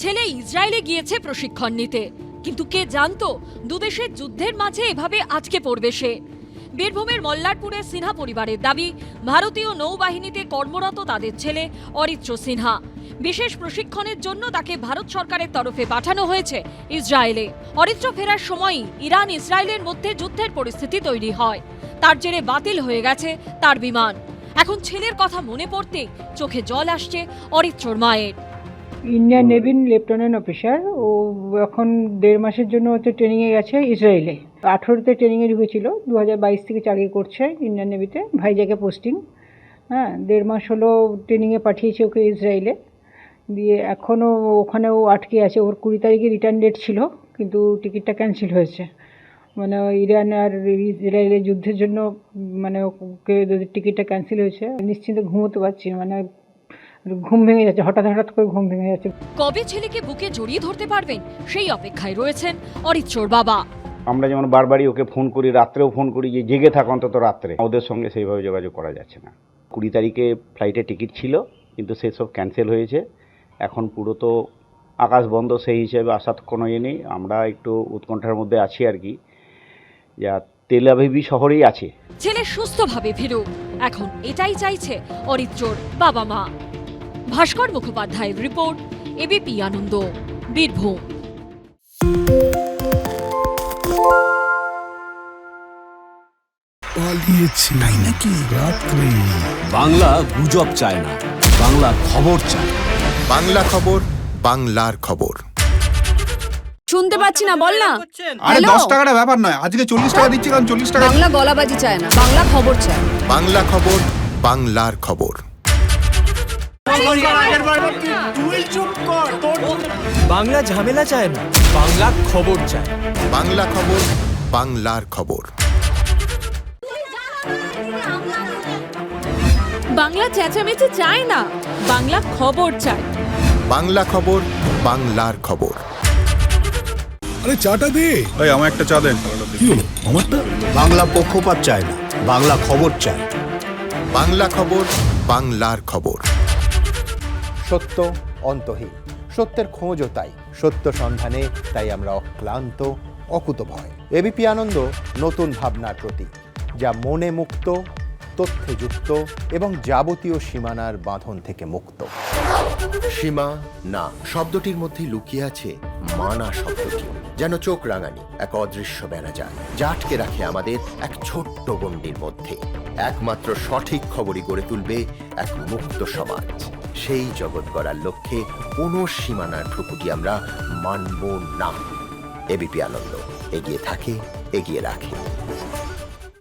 ছেলে ইসরায়েলে গিয়েছে প্রশিক্ষণ নিতে, কিন্তু কে জানতো দুদেশের যুদ্ধের মাঝে এভাবে আটকে পড়বে সে। বীরভূমের মল্লারপুরের সিনহা পরিবারের দাবি, ভারতীয় নৌবাহিনীতে কর্মরত তাদের ছেলে অরিত্র সিনহা। বিশেষ প্রশিক্ষণের জন্য তাকে ভারত সরকারের তরফে পাঠানো হয়েছে ইসরায়েলে। অরিত্র ফেরার সময়ই ইরান ইসরায়েলের মধ্যে যুদ্ধের পরিস্থিতি তৈরি হয়। তার জেরে বাতিল হয়ে গেছে তার বিমান। এখন ছেলের কথা মনে পড়তেই চোখে জল আসছে অরিত্রর মায়ের। ইন্ডিয়ান নেভির লেফটেন্যান্ট অফিসার, ও এখন 1.5 মাসের জন্য হচ্ছে ট্রেনিংয়ে গেছে ইসরায়েলে। 18তে ট্রেনিংয়ে ঢুকেছিল, 2022 থেকে চাকরি করছে ইন্ডিয়ান নেভিতে, ভাইজ্যাগে পোস্টিং। 1.5 মাস হলো ট্রেনিংয়ে পাঠিয়েছে ওকে ইসরায়েলে। দিয়ে এখনও ওখানেও আটকে আছে। ওর 20 তারিখে রিটার্ন ডেট ছিল, কিন্তু টিকিটটা ক্যান্সেল হয়েছে। মানে ইরান আর ইসরায়েলের যুদ্ধের জন্য মানে ওকে টিকিটটা ক্যান্সেল হয়েছে। নিশ্চিন্তে ঘুমোতে পারছি না, মানে ঘুম ভেঙে যাচ্ছে, হঠাৎ করে ঘুম ভেঙে যাচ্ছে। কবে ছেলেকে বুকে জড়িয়ে ধরতে পারবেন সেই অপেক্ষায় রয়েছেন অরিত্রর বাবা। আমরা যেমন বারবারই ওকে ফোন করি, রাত্রেও ফোন করি যে জেগে থাক অন্তত রাত্রে। ওদের সঙ্গে সেইভাবে যোগাযোগ করা যাচ্ছে না। 20 তারিখে ফ্লাইটে টিকিট ছিল, কিন্তু সেসব ক্যান্সেল হয়েছে। এখন পুরো তো আকাশ বন্ধ, সেই হিসেবে আসার কোনো ইয়ে নেই। আমরা একটু উৎকণ্ঠার মধ্যে আছি আর কি, যা তেল আভিভি শহরেই আছে। ছেলে সুস্থভাবে ফিরুক, এখন এটাই চাইছে অরিত্রর বাবা মা। ভাস্কর মুখোপাধ্যায়ের রিপোর্ট, এবিপি আনন্দ, বীরভূম। পালিয়েছে তাই নাকি? রাত্রে বাংলা গুজব চায় না, বাংলা খবর চায়। বাংলা খবর, বাংলার খবর। শুনতে পাচ্ছি না, বল না। আরে 10 টাকাটা ব্যাপার নয়, আজকে 40 টাকা দিচ্ছি, কারণ 40 টাকা। বাংলা গলাবাজি চায় না, বাংলা খবর চায়। বাংলা খবর, বাংলার খবর। বাংলা ঝামেলা চায় না, বাংলা খবর চায়। বাংলা খবর, বাংলার খবর। বাংলা চেঁচামেচি চায় না, বাংলা খবর চায়। বাংলা খবর, বাংলার খবর। আরে চাটা দে। এই আমার একটা চা দেন। কি হলো আমারটা? বাংলা পক্ষপাত চায় না, বাংলা খবর চায়। বাংলা খবর, বাংলার খবর। সত্য অন্তহীন, সত্যের খোঁজও তাই, সত্য সন্ধানে তাই আমরা অক্লান্ত, অকুতভয়। এবিপি আনন্দ নতুন ভাবনার প্রতীক, যা মনে মুক্ত, তথ্যে যুক্ত এবং যাবতীয় সীমানার বাঁধন থেকে মুক্ত। সীমা না শব্দটির মধ্যে লুকিয়ে আছে মানা শব্দটি, যেন চোখ রাঙানি এক অদৃশ্য বেড়াজাল, যা আটকে রাখে আমাদের এক ছোট্ট গণ্ডির মধ্যে। একমাত্র সঠিক খবরই গড়ে তুলবে এক মুক্ত সমাজ। সেই জগৎ গড়ার লক্ষ্যে কোনো সীমানার ঠুকুটি আমরা মানব না। এবিপি আনন্দ এগিয়ে থাকে, এগিয়ে রাখে।